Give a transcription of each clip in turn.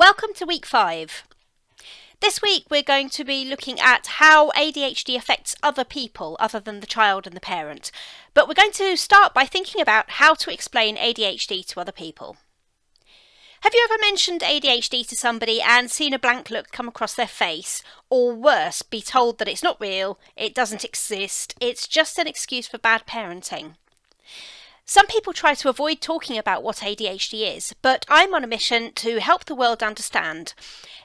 Welcome to week 5. This week we're going to be looking at how ADHD affects other people other than the child and the parent. But we're going to start by thinking about how to explain ADHD to other people. Have you ever mentioned ADHD to somebody and seen a blank look come across their face, or worse, be told that it's not real, it doesn't exist, it's just an excuse for bad parenting? Some people try to avoid talking about what ADHD is, but I'm on a mission to help the world understand.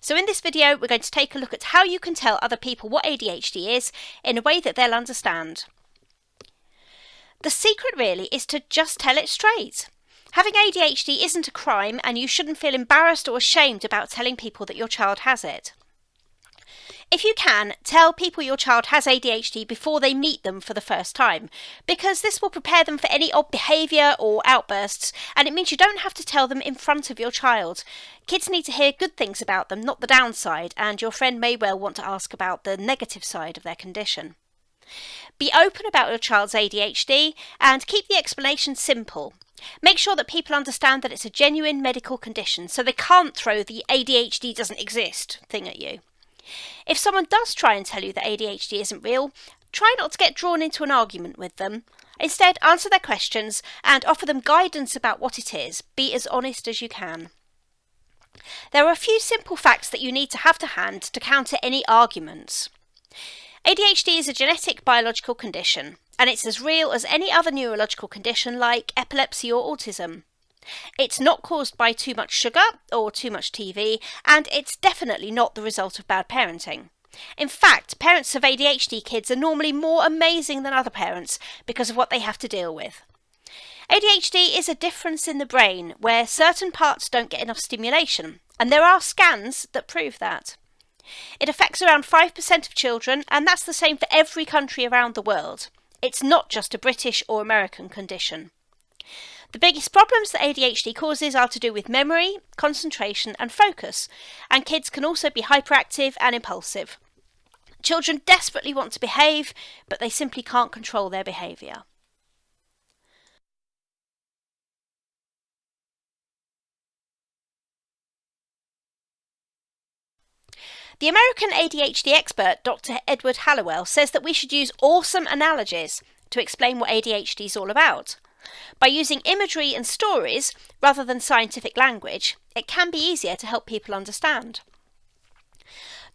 So in this video, we're going to take a look at how you can tell other people what ADHD is in a way that they'll understand. The secret really is to just tell it straight. Having ADHD isn't a crime, and you shouldn't feel embarrassed or ashamed about telling people that your child has it. If you can, tell people your child has ADHD before they meet them for the first time, because this will prepare them for any odd behaviour or outbursts, and it means you don't have to tell them in front of your child. Kids need to hear good things about them, not the downside, and your friend may well want to ask about the negative side of their condition. Be open about your child's ADHD and keep the explanation simple. Make sure that people understand that it's a genuine medical condition, so they can't throw the ADHD doesn't exist thing at you. If someone does try and tell you that ADHD isn't real, try not to get drawn into an argument with them. Instead, answer their questions and offer them guidance about what it is. Be as honest as you can. There are a few simple facts that you need to have to hand to counter any arguments. ADHD is a genetic biological condition, and it's as real as any other neurological condition like epilepsy or autism. It's not caused by too much sugar or too much TV, and it's definitely not the result of bad parenting. In fact, parents of ADHD kids are normally more amazing than other parents because of what they have to deal with. ADHD is a difference in the brain where certain parts don't get enough stimulation, and there are scans that prove that. It affects around 5% of children, and that's the same for every country around the world. It's not just a British or American condition. The biggest problems that ADHD causes are to do with memory, concentration and focus, and kids can also be hyperactive and impulsive. Children desperately want to behave, but they simply can't control their behaviour. The American ADHD expert Dr. Edward Hallowell says that we should use awesome analogies to explain what ADHD is all about. By using imagery and stories, rather than scientific language, it can be easier to help people understand.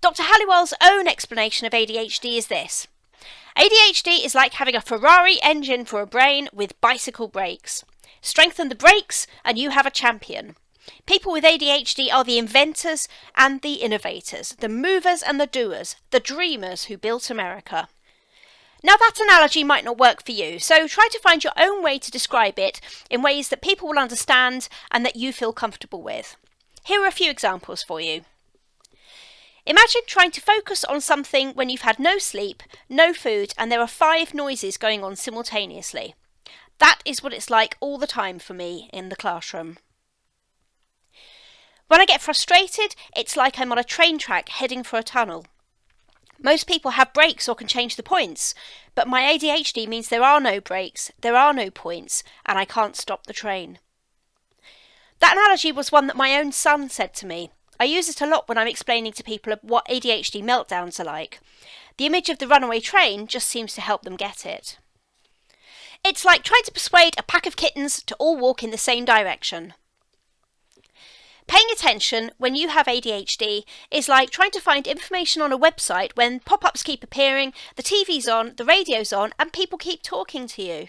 Dr. Hallowell's own explanation of ADHD is this. ADHD is like having a Ferrari engine for a brain with bicycle brakes. Strengthen the brakes and you have a champion. People with ADHD are the inventors and the innovators, the movers and the doers, the dreamers who built America. Now that analogy might not work for you, so try to find your own way to describe it in ways that people will understand and that you feel comfortable with. Here are a few examples for you. Imagine trying to focus on something when you've had no sleep, no food, and there are 5 noises going on simultaneously. That is what it's like all the time for me in the classroom. When I get frustrated, it's like I'm on a train track heading for a tunnel. Most people have brakes or can change the points, but my ADHD means there are no brakes, there are no points, and I can't stop the train. That analogy was one that my own son said to me. I use it a lot when I'm explaining to people what ADHD meltdowns are like. The image of the runaway train just seems to help them get it. It's like trying to persuade a pack of kittens to all walk in the same direction. Paying attention when you have ADHD is like trying to find information on a website when pop-ups keep appearing, the TV's on, the radio's on, and people keep talking to you.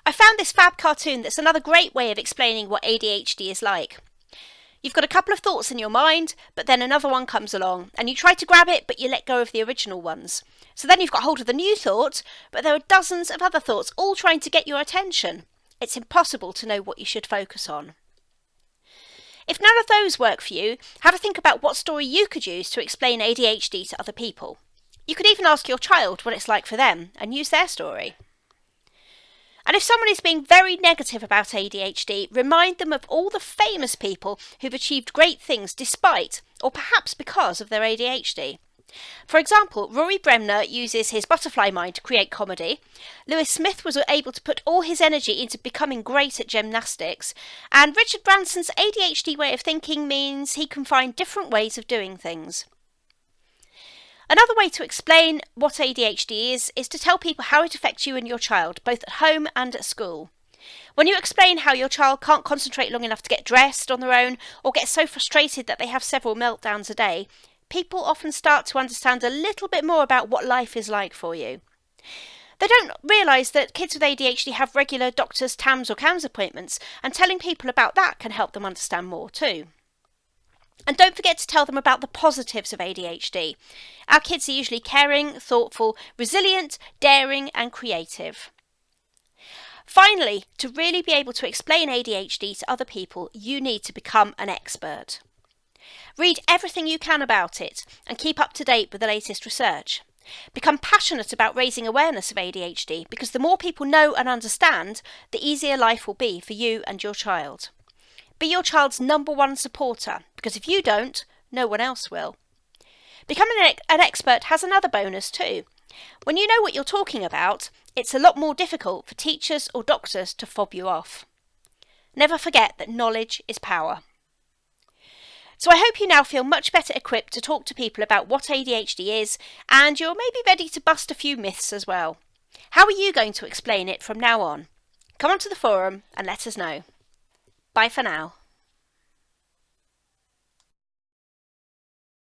I found this fab cartoon that's another great way of explaining what ADHD is like. You've got a couple of thoughts in your mind, but then another one comes along, and you try to grab it, but you let go of the original ones. So then you've got hold of the new thought, but there are dozens of other thoughts all trying to get your attention. It's impossible to know what you should focus on. If none of those work for you, have a think about what story you could use to explain ADHD to other people. You could even ask your child what it's like for them and use their story. And if someone is being very negative about ADHD, remind them of all the famous people who've achieved great things despite, or perhaps because of their ADHD. For example, Rory Bremner uses his butterfly mind to create comedy, Lewis Smith was able to put all his energy into becoming great at gymnastics, and Richard Branson's ADHD way of thinking means he can find different ways of doing things. Another way to explain what ADHD is to tell people how it affects you and your child, both at home and at school. When you explain how your child can't concentrate long enough to get dressed on their own, or get so frustrated that they have several meltdowns a day, people often start to understand a little bit more about what life is like for you. They don't realise that kids with ADHD have regular doctors, TAMS or CAMS appointments, and telling people about that can help them understand more too. And don't forget to tell them about the positives of ADHD. Our kids are usually caring, thoughtful, resilient, daring and creative. Finally, to really be able to explain ADHD to other people, you need to become an expert. Read everything you can about it and keep up to date with the latest research. Become passionate about raising awareness of ADHD, because the more people know and understand, the easier life will be for you and your child. Be your child's #1 supporter, because if you don't, no one else will. Becoming an expert has another bonus too. When you know what you're talking about, it's a lot more difficult for teachers or doctors to fob you off. Never forget that knowledge is power. So I hope you now feel much better equipped to talk to people about what ADHD is, and you're maybe ready to bust a few myths as well. How are you going to explain it from now on? Come onto the forum and let us know. Bye for now.